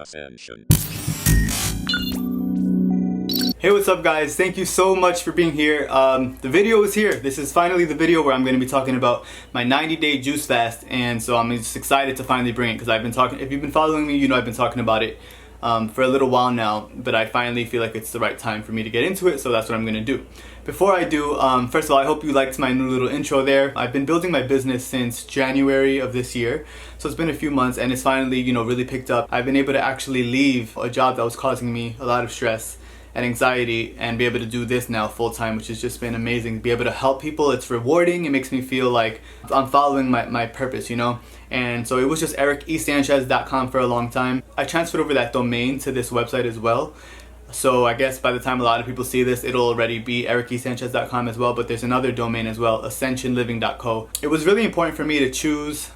Ascension. Hey, what's up guys? Thank you so much for being here. The video is here. This is finally the video where I'm going to be talking about my 90-day juice fast, and so I'm just excited to finally bring it because I've been talking, if you've been following me, you know I've been talking about it for a little while now, but I finally feel like it's the right time for me to get into it, so that's what I'm going to do. Before I do, first of all, I hope you liked my new little intro there. I've been building my business since January of this year, so it's been a few months and it's finally, really picked up. I've been able to actually leave a job that was causing me a lot of stress and anxiety and be able to do this now full time, which has just been amazing. Be able to help people, it's rewarding. It makes me feel like I'm following my purpose, And so it was just ericesanchez.com for a long time. I transferred over that domain to this website as well. So I guess by the time a lot of people see this, it'll already be ericesanchez.com as well, but there's another domain as well, ascensionliving.co. It was really important for me to choose.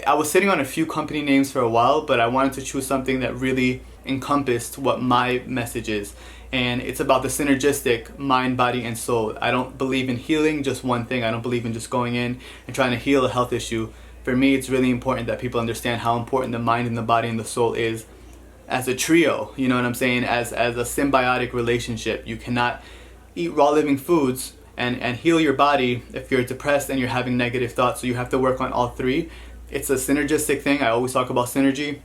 I was sitting on a few company names for a while, but I wanted to choose something that really encompassed what my message is. And it's about the synergistic mind, body, and soul. I don't believe in healing just one thing. I don't believe in just going in and trying to heal a health issue. For me, it's really important that people understand how important the mind and the body and the soul is as a trio, you know what I'm saying? As a symbiotic relationship. You cannot eat raw living foods and heal your body if you're depressed and you're having negative thoughts. So you have to work on all three. It's a synergistic thing. I always talk about synergy.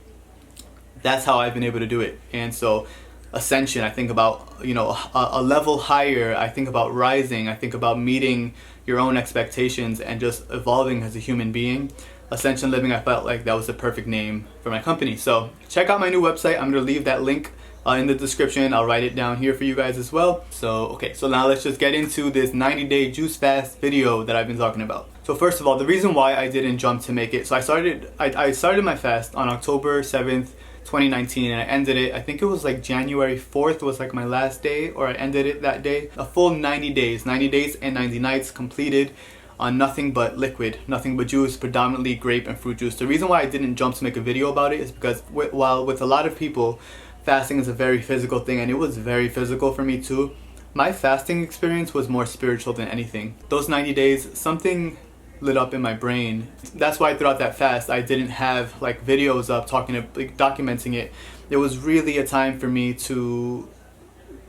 That's how I've been able to do it. And so ascension, I think about, a level higher. I think about rising. I think about meeting your own expectations and just evolving as a human being. Ascension Living, I felt like that was the perfect name for my company. So check out my new website. I'm going to leave that link in the description. I'll write it down here for you guys as well. So now let's just get into this 90-day juice fast video that I've been talking about. So first of all, the reason why I didn't jump to make it, so I started my fast on October 7th, 2019, and I ended it, I think it was like January 4th was like my last day, or I ended it that day. A full 90 days and 90 nights completed on nothing but liquid, nothing but juice, predominantly grape and fruit juice. The reason why I didn't jump to make a video about it is because while with a lot of people, fasting is a very physical thing, and it was very physical for me too, my fasting experience was more spiritual than anything. Those 90 days, something lit up in my brain. That's why throughout that fast I didn't have like videos up documenting it. It was really a time for me to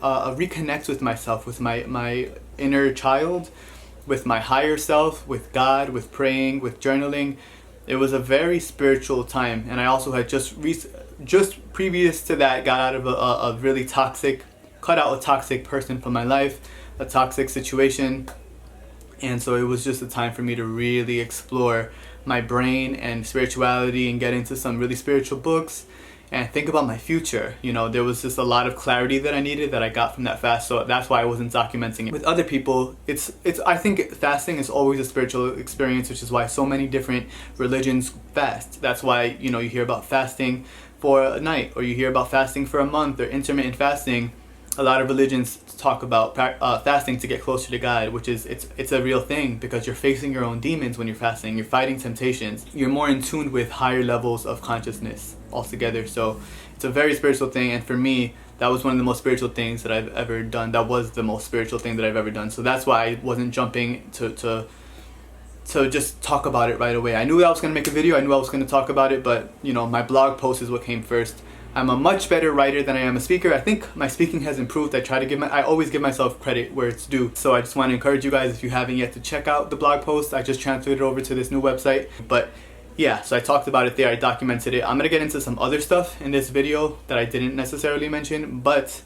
reconnect with myself, with my inner child, with my higher self, with God, with praying, with journaling. It was a very spiritual time, and I also had just previous to that got out of a really toxic, cut out a toxic person from my life, a toxic situation. And so it was just a time for me to really explore my brain and spirituality and get into some really spiritual books and think about my future. There was just a lot of clarity that I needed that I got from that fast, so that's why I wasn't documenting it. With other people, I think fasting is always a spiritual experience, which is why so many different religions fast. That's why, you hear about fasting for a night, or you hear about fasting for a month, or intermittent fasting. A lot of religions talk about fasting to get closer to God, which is it's a real thing because you're facing your own demons when you're fasting. You're fighting temptations. You're more in tune with higher levels of consciousness altogether. So it's a very spiritual thing, and for me, that was one of the most spiritual things that I've ever done. That was the most spiritual thing that I've ever done. So that's why I wasn't jumping to just talk about it right away. I knew I was going to make a video. I knew I was going to talk about it, but my blog post is what came first. I'm a much better writer than I am a speaker. I think my speaking has improved. I always give myself credit where it's due. So I just want to encourage you guys, if you haven't yet, to check out the blog post. I just transferred it over to this new website. But yeah, so I talked about it there. I documented it. I'm going to get into some other stuff in this video that I didn't necessarily mention, but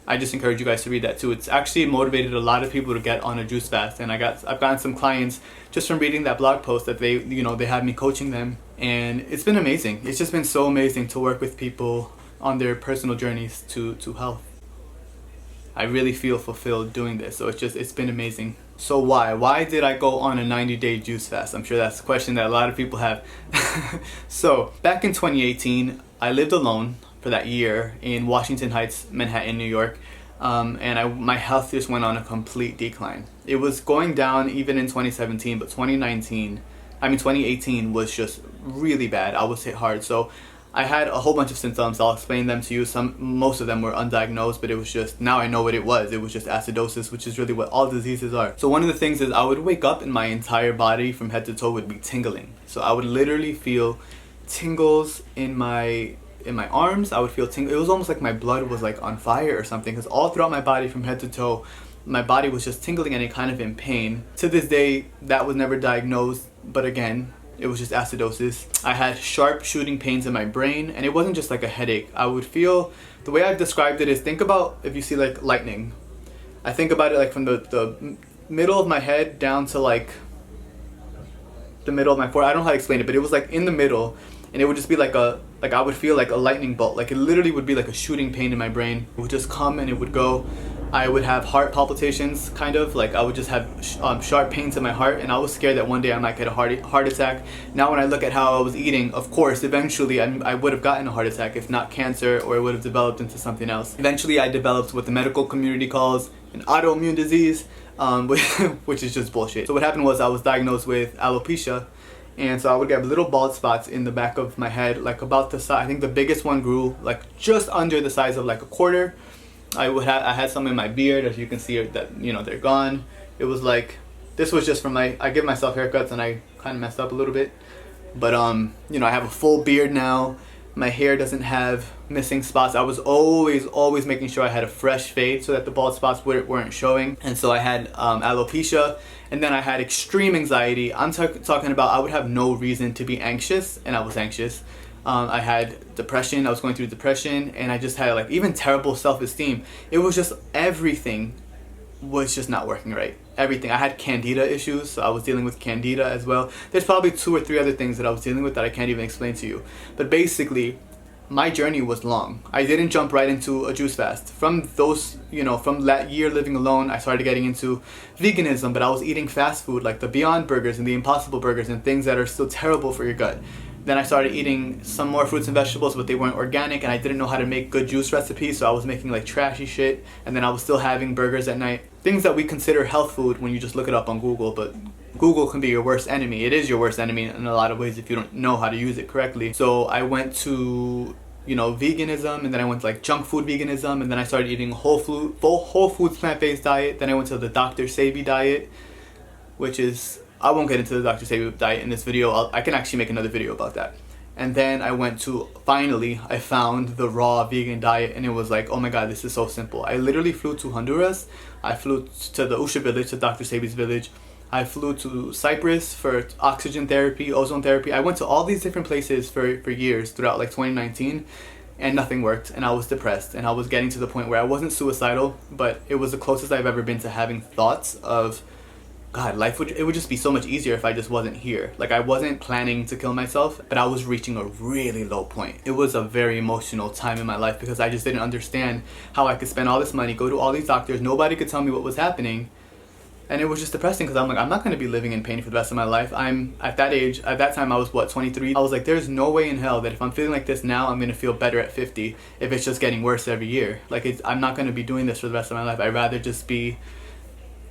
I just encourage you guys to read that too. It's actually motivated a lot of people to get on a juice fast, and I've gotten some clients just from reading that blog post that they have me coaching them, and it's been amazing. It's just been so amazing to work with people on their personal journeys to health. I really feel fulfilled doing this, so it's been amazing. So why did I go on a 90-day juice fast? I'm sure that's a question that a lot of people have. So back in 2018, I lived alone for that year in Washington Heights, Manhattan, New York, and my health just went on a complete decline. It was going down even in 2017, but 2018 was just really bad. I was hit hard. So I had a whole bunch of symptoms. I'll explain them to you. Most of them were undiagnosed, but it was just, now I know what it was. It was just acidosis, which is really what all diseases are. So one of the things is I would wake up and my entire body from head to toe would be tingling. So I would literally feel tingles in my in my arms. I would feel tingle. It was almost like my blood was like on fire or something, because all throughout my body from head to toe, my body was just tingling and kind of in pain. To this day, that was never diagnosed, but again, it was just acidosis. I had sharp shooting pains in my brain, and it wasn't just like a headache. I would feel, the way I've described it is, think about if you see like lightning. I think about it like from the middle of my head down to like the middle of my forehead. I don't know how to explain it, but it was like in the middle, and it would just be like I would feel like a lightning bolt. Like it literally would be like a shooting pain in my brain. It would just come and it would go. I would have heart palpitations, kind of like I would just have sharp pains in my heart, and I was scared that one day I might get a heart attack. Now when I look at how I was eating, of course eventually I would have gotten a heart attack, if not cancer, or it would have developed into something else. Eventually I developed what the medical community calls an autoimmune disease, which is just bullshit. So what happened was I was diagnosed with alopecia, and so I would get little bald spots in the back of my head, like about the size, I think the biggest one grew like just under the size of like a quarter. I had some in my beard, as you can see that, you know, they're gone. It was like, this was just from I give myself haircuts and I kind of messed up a little bit. But you know, I have a full beard now. My hair doesn't have missing spots. I was always making sure I had a fresh fade so that the bald spots weren't showing. And so I had alopecia, and then I had extreme anxiety. I'm talking about I would have no reason to be anxious, and I was anxious. I had depression. I was going through depression, and I just had like even terrible self-esteem. It was just, everything was just not working right. Everything. I had candida issues, so I was dealing with candida as well. There's probably 2 or 3 other things that I was dealing with that I can't even explain to you. But basically, my journey was long. I didn't jump right into a juice fast. From those, you know, from that year living alone, I started getting into veganism, but I was eating fast food like the Beyond Burgers and the Impossible Burgers and things that are still terrible for your gut. Then I started eating some more fruits and vegetables, but they weren't organic, and I didn't know how to make good juice recipes, so I was making like trashy shit, and then I was still having burgers at night. Things that we consider health food when you just look it up on Google, but Google can be your worst enemy. It is your worst enemy in a lot of ways if you don't know how to use it correctly. So I went to, you know, veganism, and then I went to like junk food veganism, and then I started eating whole foods plant-based diet. Then I went to the Dr. Sebi diet, which is, I won't get into the Dr. Sebi diet in this video. I can actually make another video about that. And then I went to, finally, I found the raw vegan diet, and it was like, oh my god, this is so simple. I literally flew to Honduras. I flew to the Usha village, to Dr. Sebi's village. I flew to Cyprus for oxygen therapy, ozone therapy. I went to all these different places for years throughout like 2019, and nothing worked, and I was depressed, and I was getting to the point where I wasn't suicidal, but it was the closest I've ever been to having thoughts of, God, it would just be so much easier if I just wasn't here. Like, I wasn't planning to kill myself, but I was reaching a really low point. It was a very emotional time in my life because I just didn't understand how I could spend all this money, go to all these doctors, nobody could tell me what was happening. And it was just depressing because I'm like, I'm not going to be living in pain for the rest of my life. I'm at that age, at that time I was what, 23? I was like, there's no way in hell that if I'm feeling like this now, I'm going to feel better at 50 if it's just getting worse every year. Like, I'm not going to be doing this for the rest of my life. I'd rather just be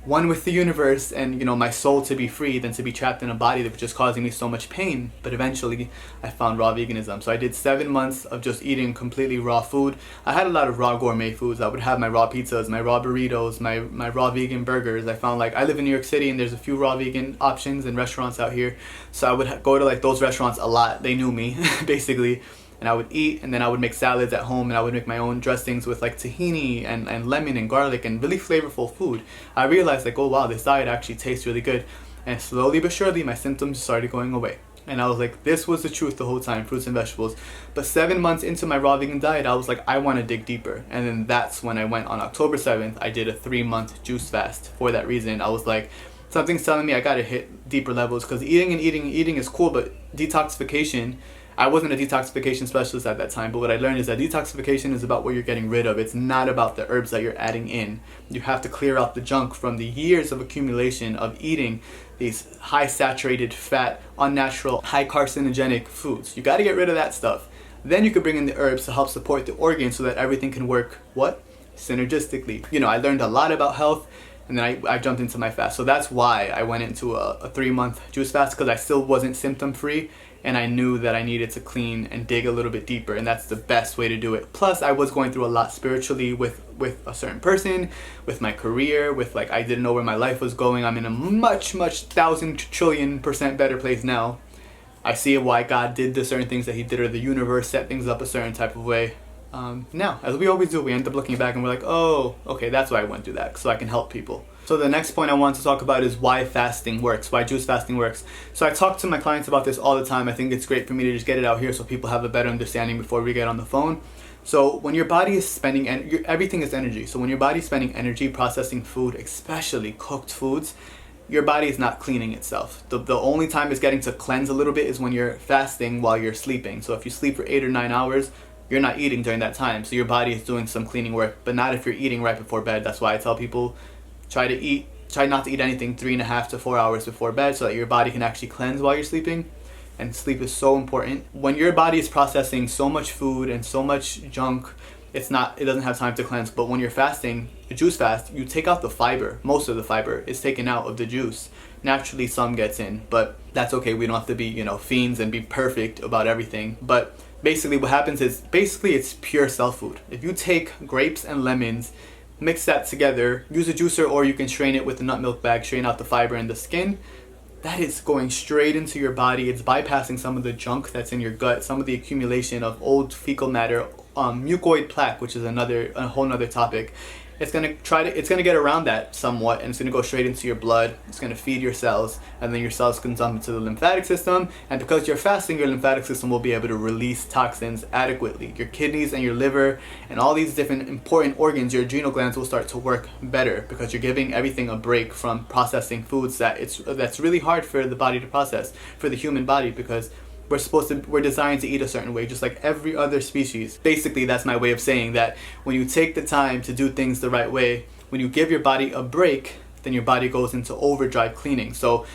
one with the universe and, you know, my soul to be free than to be trapped in a body that was just causing me so much pain. But eventually I found raw veganism. So I did 7 months of just eating completely raw food. I had a lot of raw gourmet foods. I would have my raw pizzas, my raw burritos, my raw vegan burgers. I found, like, I live in New York City and there's a few raw vegan options and restaurants out here. So I would go to like those restaurants a lot. They knew me basically. And I would eat, and then I would make salads at home, and I would make my own dressings with like tahini and lemon and garlic and really flavorful food. I realized, like, oh wow, this diet actually tastes really good. And slowly but surely my symptoms started going away. And I was like, this was the truth the whole time, fruits and vegetables. But 7 months into my raw vegan diet, I was like, I want to dig deeper. And then that's when I went on October 7th, I did a 3-month juice fast. For that reason, I was like, something's telling me I gotta hit deeper levels, because eating is cool, but detoxification, I wasn't a detoxification specialist at that time, but what I learned is that detoxification is about what you're getting rid of. It's not about the herbs that you're adding in. You have to clear out the junk from the years of accumulation of eating these high saturated fat, unnatural, high carcinogenic foods. You got to get rid of that stuff. Then you could bring in the herbs to help support the organs so that everything can work, what? Synergistically. You know, I learned a lot about health, and then I jumped into my fast. So that's why I went into a 3-month juice fast, because I still wasn't symptom free. And I knew that I needed to clean and dig a little bit deeper, and that's the best way to do it. Plus, I was going through a lot spiritually with a certain person, with my career, with, like, I didn't know where my life was going. I'm in a much 1,000 trillion% better place now. I see why God did the certain things that he did, or the universe set things up a certain type of way. Now, as we always do, we end up looking back and we're like, oh, okay, that's why I went through that, so I can help people. So the next point I want to talk about is why fasting works, why juice fasting works. So I talk to my clients about this all the time. I think it's great for me to just get it out here so people have a better understanding before we get on the phone. So when your body is spending, everything is energy. So when your body's spending energy processing food, especially cooked foods, your body is not cleaning itself. The only time it's getting to cleanse a little bit is when you're fasting while you're sleeping. So if you sleep for 8 or 9 hours, you're not eating during that time. So your body is doing some cleaning work, but not if you're eating right before bed. That's why I tell people, try not to eat anything 3.5 to 4 hours before bed so that your body can actually cleanse while you're sleeping. And sleep is so important. When your body is processing so much food and so much junk, it doesn't have time to cleanse. But when you're fasting, a juice fast, you take out the fiber. Most of the fiber is taken out of the juice. Naturally, some gets in, but that's okay. We don't have to be, fiends and be perfect about everything. But basically what happens is, it's pure cell food. If you take grapes and lemons, mix that together, use a juicer, or you can strain it with a nut milk bag, strain out the fiber and the skin. That is going straight into your body. It's bypassing some of the junk that's in your gut, some of the accumulation of old fecal matter, mucoid plaque, which is a whole nother topic. It's gonna get around that somewhat, and it's gonna go straight into your blood. It's gonna feed your cells, and then your cells can dump into the lymphatic system. And because you're fasting, your lymphatic system will be able to release toxins adequately. Your kidneys and your liver and all these different important organs, your adrenal glands, will start to work better because you're giving everything a break from processing foods that's really hard for the body to process, for the human body, because we're designed to eat a certain way, just like every other species. Basically, that's my way of saying that when you take the time to do things the right way, when you give your body a break, then your body goes into overdrive cleaning. So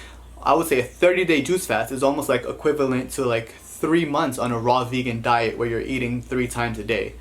I would say a 30-day juice fast is almost like equivalent to like 3 months on a raw vegan diet where you're eating 3 times a day.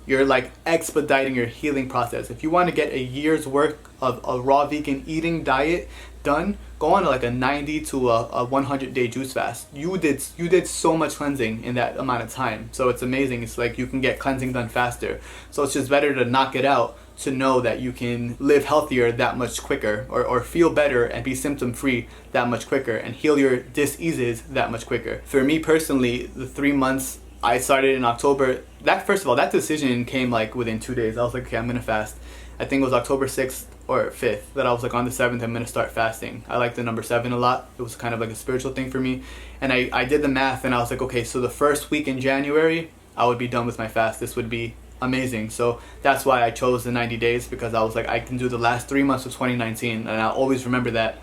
You're like expediting your healing process. If you want to get a year's worth of a raw vegan eating diet done, go on like a 90 to a 100-day juice fast. You did so much cleansing in that amount of time. So it's amazing. It's like you can get cleansing done faster. So it's just better to knock it out, to know that you can live healthier that much quicker, or feel better and be symptom free that much quicker, and heal your diseases that much quicker. For me personally, the 3 months I started in October, that decision came like within 2 days. I was like, okay, I'm gonna fast. I think it was October 6th or 5th that I was like, on the 7th, I'm gonna start fasting. I like the number 7 a lot. It was kind of like a spiritual thing for me. And I did the math and I was like, okay, so the first week in January, I would be done with my fast. This would be amazing. So that's why I chose the 90 days, because I was like, I can do the last 3 months of 2019, and I'll always remember that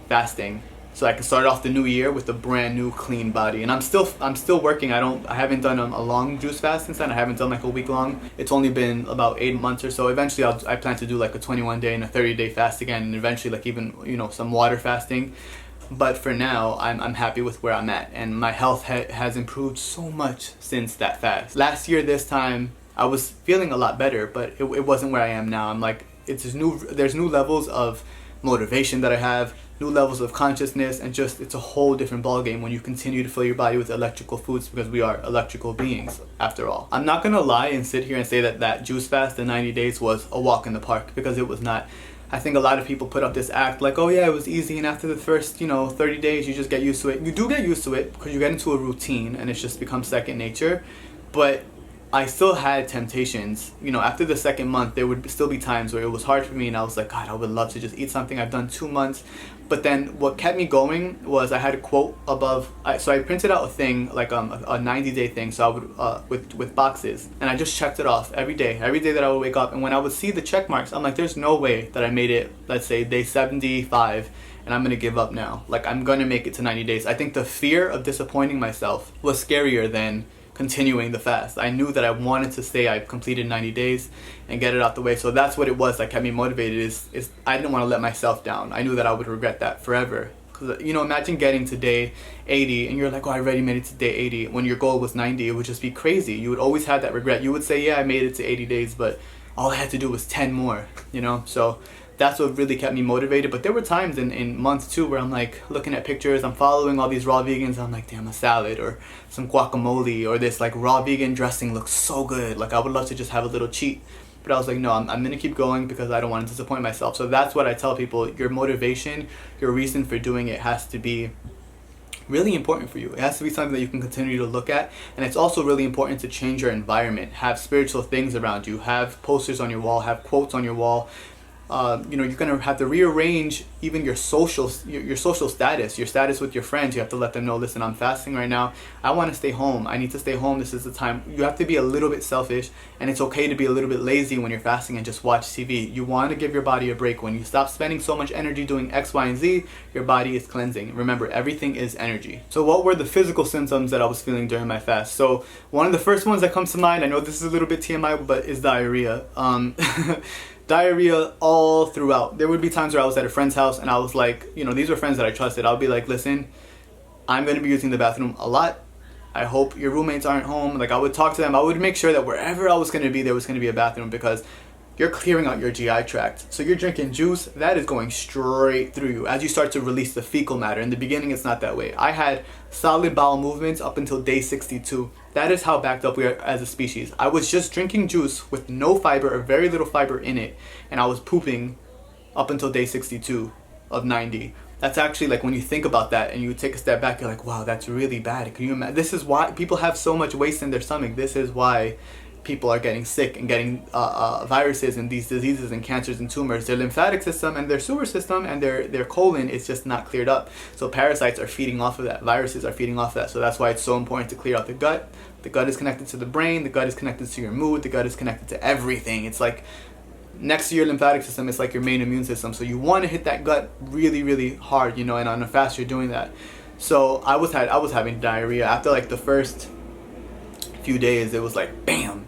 fasting, so I can start off the new year with a brand new clean body. And I'm still working. I haven't done a long juice fast since then. I haven't done like a week long. It's only been about 8 months or so. Eventually I plan to do like a 21-day and a 30-day fast again, and eventually like even some water fasting. But for now, I'm happy with where I'm at, and my health has improved so much since that fast. Last year this time I was feeling a lot better, but it wasn't where I am now. I'm like, there's new levels of motivation that I have, new levels of consciousness, and just it's a whole different ballgame when you continue to fill your body with electrical foods, because we are electrical beings after all. I'm not gonna lie and sit here and say that juice fast, the 90 days, was a walk in the park, because it was not. I think a lot of people put up this act like, oh yeah, it was easy, and after the first 30 days you just get used to it. You do get used to it because you get into a routine and it's just becomes second nature. But I still had temptations. After the second month, there would still be times where it was hard for me, and I was like, God, I would love to just eat something. I've done 2 months. But then what kept me going was I had a quote above. So I printed out a thing, like a 90-day thing, so I would with boxes, and I just checked it off every day that I would wake up. And when I would see the check marks, I'm like, there's no way that I made it, let's say day 75, and I'm gonna give up now. Like, I'm gonna make it to 90 days. I think the fear of disappointing myself was scarier than continuing the fast. I knew that I wanted to say I completed 90 days and get it out the way. So that's what it was that kept me motivated, is I didn't want to let myself down. I knew that I would regret that forever. Because imagine getting to day 80 and you're like, oh, I already made it to day 80, when your goal was 90. It would just be crazy. You would always have that regret. You would say, yeah, I made it to 80 days, but all I had to do was 10 more, So that's what really kept me motivated. But there were times in month 2 where I'm like looking at pictures, I'm following all these raw vegans, and I'm like, damn, a salad or some guacamole or this like raw vegan dressing looks so good. Like, I would love to just have a little cheat. But I was like, no, I'm gonna keep going because I don't want to disappoint myself. So that's what I tell people. Your motivation, your reason for doing it has to be really important for you. It has to be something that you can continue to look at. And it's also really important to change your environment. Have spiritual things around you. Have posters on your wall. Have quotes on your wall. You're gonna have to rearrange even your social status, your status with your friends. You have to let them know, listen, I'm fasting right now. I want to stay home. I need to stay home. This is the time. You have to be a little bit selfish, and it's okay to be a little bit lazy when you're fasting and just watch TV. You want to give your body a break. When you stop spending so much energy doing X, Y, and Z, your body is cleansing. Remember, everything is energy. So what were the physical symptoms that I was feeling during my fast? So one of the first ones that comes to mind, I know this is a little bit TMI, but is diarrhea. Diarrhea all throughout. There would be times where I was at a friend's house and I was like, these were friends that I trusted. I'll be like, listen, I'm going to be using the bathroom a lot. I hope your roommates aren't home. Like, I would talk to them. I would make sure that wherever I was going to be, there was going to be a bathroom, because you're clearing out your GI tract. So you're drinking juice, that is going straight through you as you start to release the fecal matter. In the beginning, it's not that way. I had solid bowel movements up until day 62. That is how backed up we are as a species. I was just drinking juice with no fiber or very little fiber in it, and I was pooping up until day 62 of 90. That's actually, like, when you think about that and you take a step back, you're like, wow, that's really bad. Can you imagine? This is why people have so much waste in their stomach. This is why people are getting sick and getting viruses and these diseases and cancers and tumors. Their lymphatic system and their sewer system and their colon is just not cleared up. So parasites are feeding off of that. Viruses are feeding off of that. So that's why it's so important to clear out the gut. The gut is connected to the brain. The gut is connected to your mood. The gut is connected to everything. It's like next to your lymphatic system, it's like your main immune system. So you want to hit that gut really, really hard, and on a fast you're doing that. So I was having diarrhea after like the first few days. It was like bam,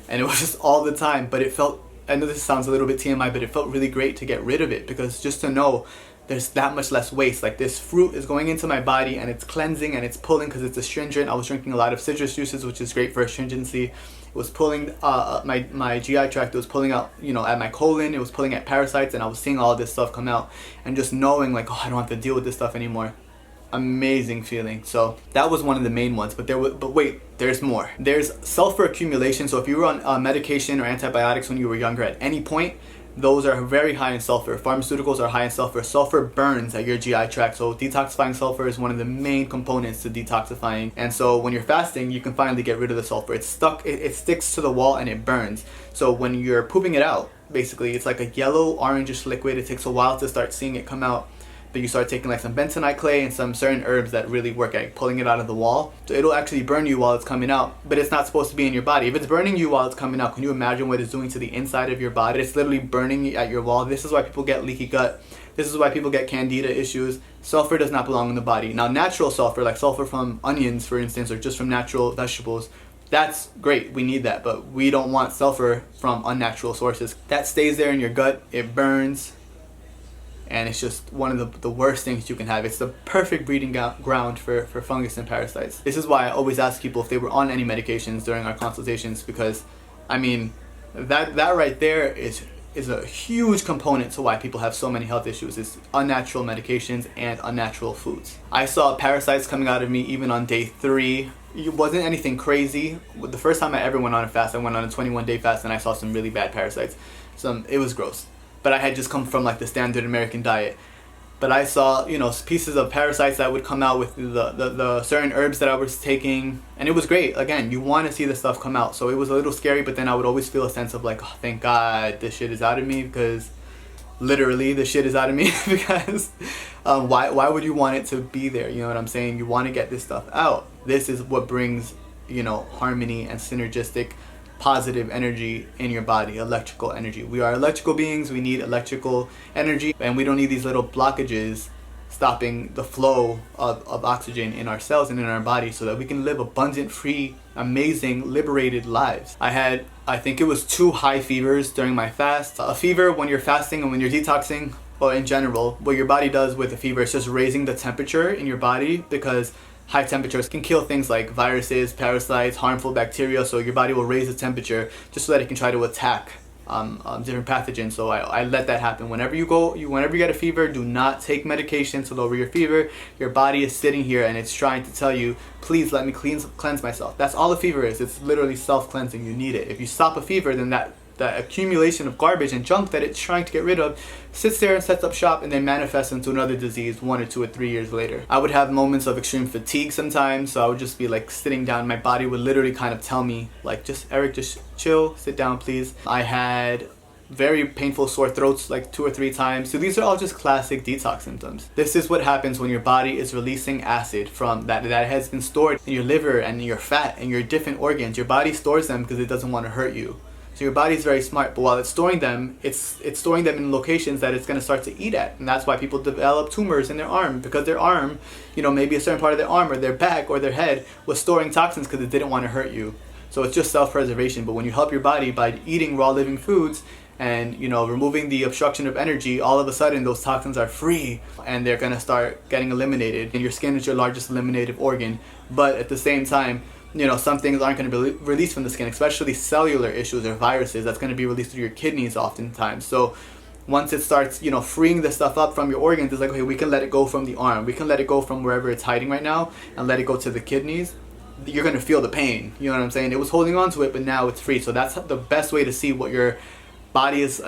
and it was just all the time. But it felt, I know this sounds a little bit TMI, but it felt really great to get rid of it, because just to know there's that much less waste. Like, this fruit is going into my body and it's cleansing and it's pulling, because it's astringent. I was drinking a lot of citrus juices, which is great for astringency. It was pulling my GI tract. It was pulling out, at my colon. It was pulling at parasites, and I was seeing all this stuff come out. And just knowing, like, oh, I don't have to deal with this stuff anymore. Amazing feeling. So that was one of the main ones. But wait, there's more. There's sulfur accumulation. So if you were on medication or antibiotics when you were younger at any point, those are very high in sulfur. Pharmaceuticals are high in sulfur. Sulfur burns at your GI tract. So detoxifying sulfur is one of the main components to detoxifying. And so when you're fasting, you can finally get rid of the sulfur. It's stuck, it sticks to the wall and it burns. So when you're pooping it out, basically it's like a yellow orangish liquid. It takes a while to start seeing it come out. But you start taking like some bentonite clay and some certain herbs that really work at pulling it out of the wall. So it'll actually burn you while it's coming out, but it's not supposed to be in your body. If it's burning you while it's coming out, can you imagine what it's doing to the inside of your body? It's literally burning at your wall. This is why people get leaky gut. This is why people get candida issues. Sulfur does not belong in the body. Now, natural sulfur, like sulfur from onions, for instance, or just from natural vegetables, that's great. We need that, but we don't want sulfur from unnatural sources. That stays there in your gut. It burns. And it's just one of the worst things you can have. It's the perfect breeding ground for fungus and parasites. This is why I always ask people if they were on any medications during our consultations, because, I mean, that right there is a huge component to why people have so many health issues. Is unnatural medications and unnatural foods. I saw parasites coming out of me even on day 3. It wasn't anything crazy. The first time I ever went on a fast, I went on a 21-day fast, and I saw some really bad parasites. It was gross. But I had just come from like the standard American diet. But I saw, pieces of parasites that would come out with the certain herbs that I was taking. And it was great. Again, you want to see the stuff come out. So it was a little scary, but then I would always feel a sense of like, oh, thank God this shit is out of me, because literally the shit is out of me. Because why would you want it to be there? You know what I'm saying? You want to get this stuff out. This is what brings, harmony and synergistic positive energy in your body, electrical energy. We are electrical beings. We need electrical energy, and we don't need these little blockages stopping the flow of oxygen in our cells and in our body, so that we can live abundant, free, amazing, liberated lives. I think it was 2 high fevers during my fast. A fever when you're fasting and when you're detoxing, or in general, what your body does with a fever is just raising the temperature in your body, because high temperatures can kill things like viruses, parasites, harmful bacteria. So your body will raise the temperature just so that it can try to attack different pathogens. So I let that happen. Whenever you get a fever, do not take medication to lower your fever. Your body is sitting here and it's trying to tell you, please let me cleanse myself. That's all a fever is. It's literally self-cleansing. You need it. If you stop a fever, then that that accumulation of garbage and junk that it's trying to get rid of sits there and sets up shop and then manifests into another disease 1 or 2 or 3 years later. I would have moments of extreme fatigue sometimes, so I would just be like sitting down. My body would literally kind of tell me like, just Eric, just chill, sit down please. I had very painful sore throats like 2 or 3 times. So these are all just classic detox symptoms. This is what happens when your body is releasing acid from that has been stored in your liver and your fat and your different organs. Your body stores them because it doesn't want to hurt you. So your body is very smart, but while it's storing them, it's storing them in locations that it's going to start to eat at. And that's why people develop tumors in their arm, because their arm, maybe a certain part of their arm or their back or their head was storing toxins because it didn't want to hurt you. So it's just self-preservation. But when you help your body by eating raw living foods and removing the obstruction of energy, all of a sudden those toxins are free and they're going to start getting eliminated. And your skin is your largest eliminative organ, but at the same time, some things aren't going to be released from the skin, especially cellular issues or viruses. That's going to be released through your kidneys oftentimes. So once it starts freeing the stuff up from your organs, it's like, okay, we can let it go from the arm, we can let it go from wherever it's hiding right now and let it go to the kidneys. You're going to feel the pain, you know what I'm saying? It was holding on to it, but now it's free. So that's the best way to see what your body is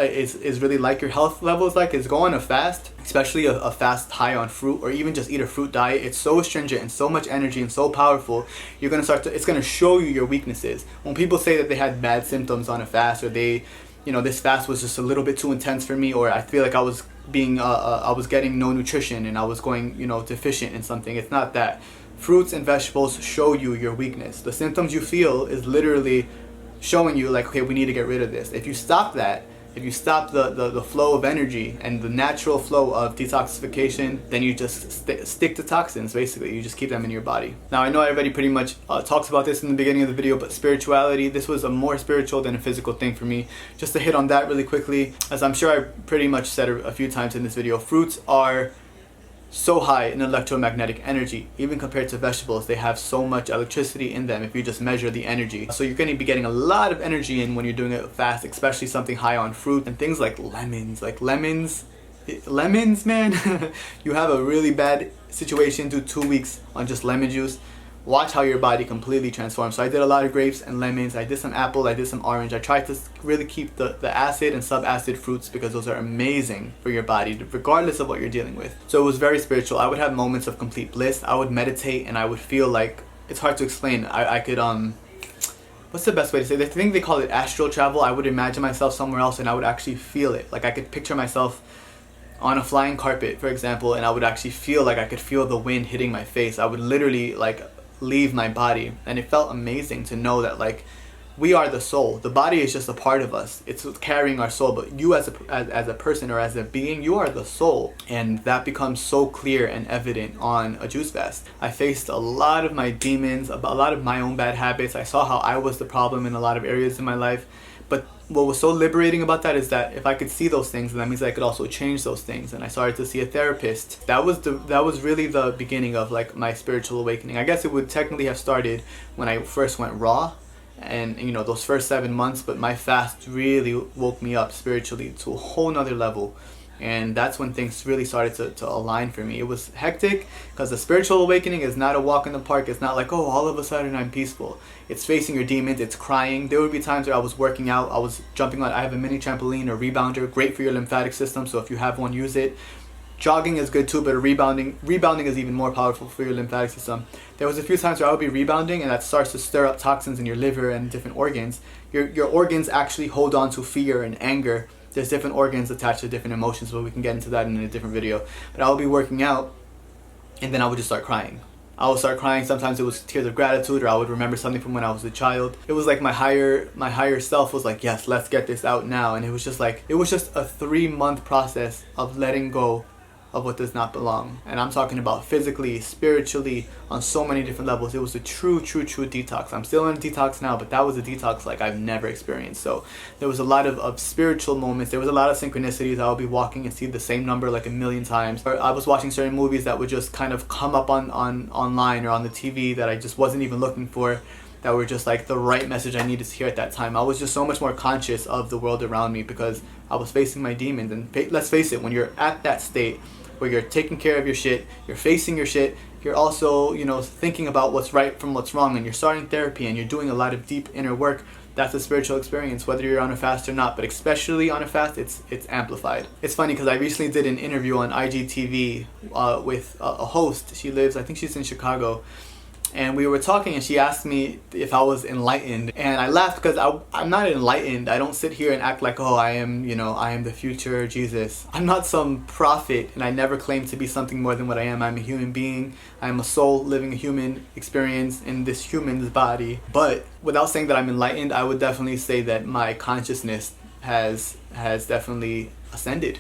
really like, your health level is like, is go on a fast, especially a fast high on fruit, or even just eat a fruit diet. It's so astringent and so much energy and so powerful. You're going to it's going to show you your weaknesses. When people say that they had bad symptoms on a fast, or they, this fast was just a little bit too intense for me, or I feel like I was getting no nutrition and I was going, deficient in something. It's not that. Fruits and vegetables show you your weakness. The symptoms you feel is literally showing you like, okay, we need to get rid of this. If you stop that, if you stop the flow of energy and the natural flow of detoxification, then you just stick to toxins, basically. You just keep them in your body. Now, I know I already pretty much talked about this in the beginning of the video, but spirituality, this was a more spiritual than a physical thing for me. Just to hit on that really quickly, as I'm sure I pretty much said a few times in this video, fruits are so high in electromagnetic energy. Even compared to vegetables, they have so much electricity in them if you just measure the energy. So you're going to be getting a lot of energy in when you're doing it fast, especially something high on fruit and things like lemons. Lemons, man. You have a really bad situation, do 2 weeks on just lemon juice. Watch how your body completely transforms. So I did a lot of grapes and lemons. I did some apple. I did some orange. I tried to really keep the acid and sub-acid fruits because those are amazing for your body, regardless of what you're dealing with. So it was very spiritual. I would have moments of complete bliss. I would meditate and I would feel like, it's hard to explain. I could, what's the best way to say this? I think they call it astral travel. I would imagine myself somewhere else and I would actually feel it. Like I could picture myself on a flying carpet, for example, and I would actually feel like I could feel the wind hitting my face. I would literally leave my body, and it felt amazing to know that we are the soul. The body is just a part of us. It's carrying our soul, but you as a person or as a being, you are the soul. And that becomes so clear and evident on a juice fast. I faced a lot of my demons, a lot of my own bad habits. I saw how I was the problem in a lot of areas in my life. But what was so liberating about that is that if I could see those things, then that means I could also change those things. And I started to see a therapist. That was really the beginning of my spiritual awakening. I guess it would technically have started when I first went raw, and those first 7 months. But my fast really woke me up spiritually to a whole nother level. And that's when things really started to align for me. It was hectic because the spiritual awakening is not a walk in the park. It's not like, oh, all of a sudden I'm peaceful. It's facing your demons. It's crying. There would be times where I was working out. I was jumping on. I have a mini trampoline or rebounder. Great for your lymphatic system. So if you have one, use it. Jogging is good too, but rebounding is even more powerful for your lymphatic system. There was a few times where I would be rebounding and that starts to stir up toxins in your liver and different organs. Your organs actually hold on to fear and anger. There's different organs attached to different emotions, but we can get into that in a different video. But I would be working out and then I would just start crying. I would start crying. Sometimes it was tears of gratitude, or I would remember something from when I was a child. It was like my higher self was like, yes, let's get this out now. And it was just a 3-month process of letting go of what does not belong. And I'm talking about physically, spiritually, on so many different levels. It was a true detox. I'm still in a detox now, but that was a detox like I've never experienced. So there was a lot of spiritual moments. There was a lot of synchronicities. I would be walking and see the same number like a million times. Or I was watching certain movies that would just kind of come up on online or on the TV that I just wasn't even looking for, that were just like the right message I needed to hear at that time. I was just so much more conscious of the world around me because I was facing my demons. And let's face it, when you're at that state where you're taking care of your shit, you're facing your shit, you're also, thinking about what's right from what's wrong, and you're starting therapy and you're doing a lot of deep inner work, that's a spiritual experience, whether you're on a fast or not, but especially on a fast, it's amplified. It's funny because I recently did an interview on IGTV with a host. She lives, I think she's in Chicago, and we were talking and she asked me if I was enlightened, and I laughed because I'm not enlightened. I don't sit here and act like, oh, I am the future Jesus. I'm not some prophet, and I never claim to be something more than what I am. I'm a human being. I'm a soul living a human experience in this human's body. But without saying that I'm enlightened, I would definitely say that my consciousness has definitely ascended.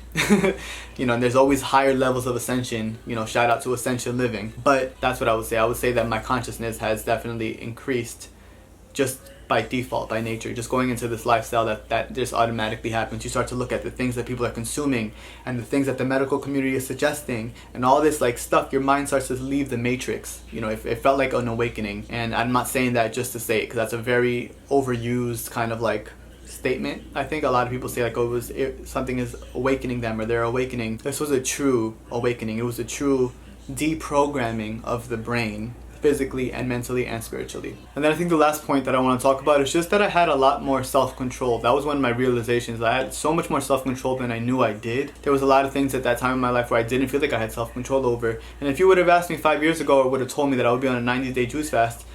And there's always higher levels of ascension. Shout out to Rasāyana Living. But that's what I would say. I would say that my consciousness has definitely increased just by default, by nature, just going into this lifestyle that just automatically happens. You start to look at the things that people are consuming and the things that the medical community is suggesting and all this stuff. Your mind starts to leave the matrix. It felt like an awakening, and I'm not saying that just to say it, because that's a very overused kind of statement. I think a lot of people say something is awakening them, or they're awakening. This was a true awakening. It was a true deprogramming of the brain, physically and mentally and spiritually. And then I think the last point that I want to talk about is just that I had a lot more self-control. That was one of my realizations. I had so much more self-control than I knew I did. There was a lot of things at that time in my life where I didn't feel like I had self-control over. And if you would have asked me 5 years ago, or would have told me that I would be on a 90-day juice fast,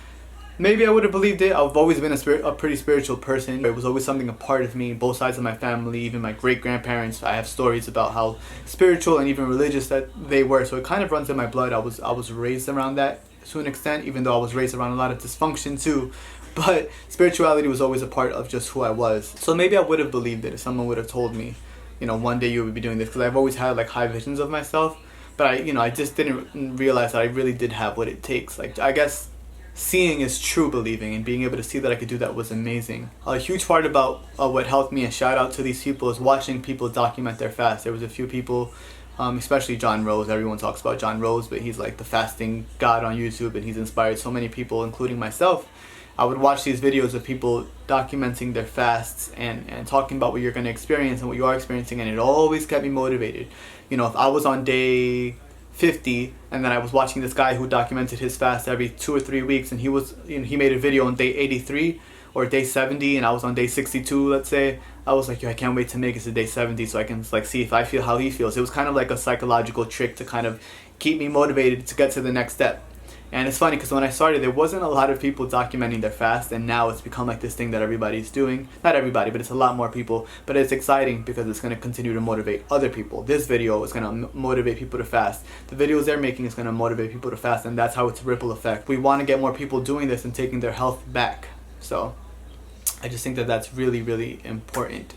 maybe I would have believed it. I've always been a pretty spiritual person. It was always something a part of me, both sides of my family, even my great-grandparents. I have stories about how spiritual and even religious that they were. So it kind of runs in my blood. I was raised around that to an extent, even though I was raised around a lot of dysfunction too. But spirituality was always a part of just who I was. So maybe I would have believed it if someone would have told me, one day you would be doing this, because I've always had high visions of myself. But I just didn't realize that I really did have what it takes. I guess seeing is true believing, and being able to see that I could do that was amazing. A huge part about what helped me, and shout out to these people, is watching people document their fast. There was a few people, especially John Rose. Everyone talks about John Rose, but he's the fasting god on YouTube, and he's inspired so many people, including myself. I would watch these videos of people documenting their fasts and talking about what you're going to experience and what you are experiencing, and it always kept me motivated. If I was on day 50 and then I was watching this guy who documented his fast every 2 or 3 weeks, and he made a video on day 83 or day 70, and I was on day 62, let's say. I was like, yo, I can't wait to make it to day 70 so I can see if I feel how he feels. It was kind of like a psychological trick to kind of keep me motivated to get to the next step. And it's funny because when I started, there wasn't a lot of people documenting their fast, and now it's become this thing that everybody's doing. Not everybody, but it's a lot more people. But it's exciting because it's going to continue to motivate other people. This video is going to motivate people to fast. The videos they're making is going to motivate people to fast, and that's how it's a ripple effect. We want to get more people doing this and taking their health back. So I just think that that's really, really important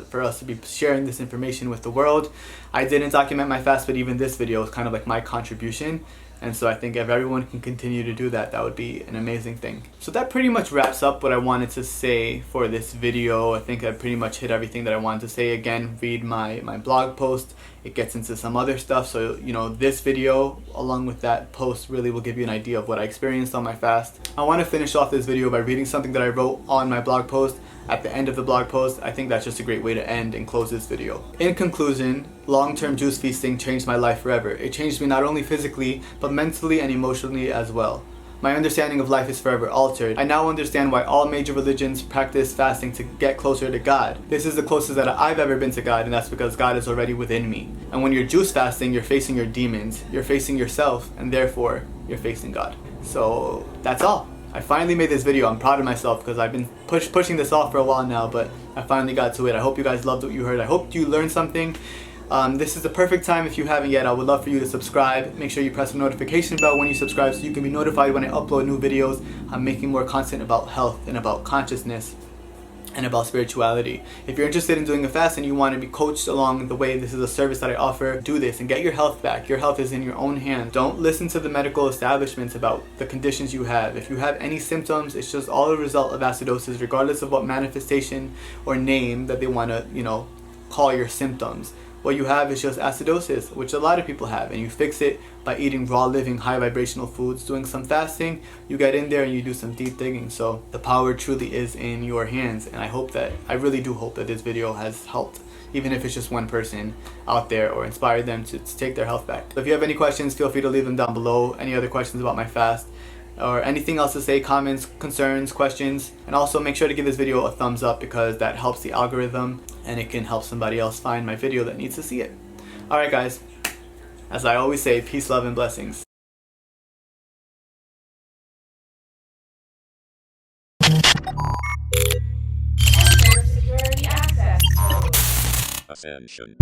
for us to be sharing this information with the world. I didn't document my fast, but even this video is kind of my contribution. And so I think if everyone can continue to do that, that would be an amazing thing. So that pretty much wraps up what I wanted to say for this video. I think I pretty much hit everything that I wanted to say. Again, read my blog post. It gets into some other stuff. So, this video along with that post really will give you an idea of what I experienced on my fast. I want to finish off this video by reading something that I wrote on my blog post at the end of the blog post. I think that's just a great way to end and close this video. In conclusion, long-term juice feasting changed my life forever. It changed me not only physically, but mentally and emotionally as well. My understanding of life is forever altered. I now understand why all major religions practice fasting to get closer to God. This is the closest that I've ever been to God, and that's because God is already within me. And when you're juice fasting, you're facing your demons, you're facing yourself, and therefore, you're facing God. So, that's all. I finally made this video. I'm proud of myself because I've been pushing this off for a while now, but I finally got to it. I hope you guys loved what you heard. I hope you learned something. This is the perfect time. If you haven't yet, I would love for you to subscribe. Make sure you press the notification bell when you subscribe so you can be notified when I upload new videos. I'm making more content about health and about consciousness and about spirituality. If you're interested in doing a fast and you want to be coached along the way, this is a service that I offer. Do this and get your health back. Your health is in your own hands. Don't listen to the medical establishments about the conditions you have. If you have any symptoms, it's just all a result of acidosis, regardless of what manifestation or name that they want to, call your symptoms. What you have is just acidosis, which a lot of people have, and you fix it by eating raw living, high vibrational foods, doing some fasting. You get in there and you do some deep digging. So the power truly is in your hands, and I really do hope that this video has helped, even if it's just one person out there, or inspired them to take their health back. So if you have any questions, feel free to leave them down below. Any other questions about my fast, or anything else to say, comments, concerns, questions. And also make sure to give this video a thumbs up because that helps the algorithm and it can help somebody else find my video that needs to see it. Alright guys, as I always say, peace, love, and blessings. Enter security access code. Ascension.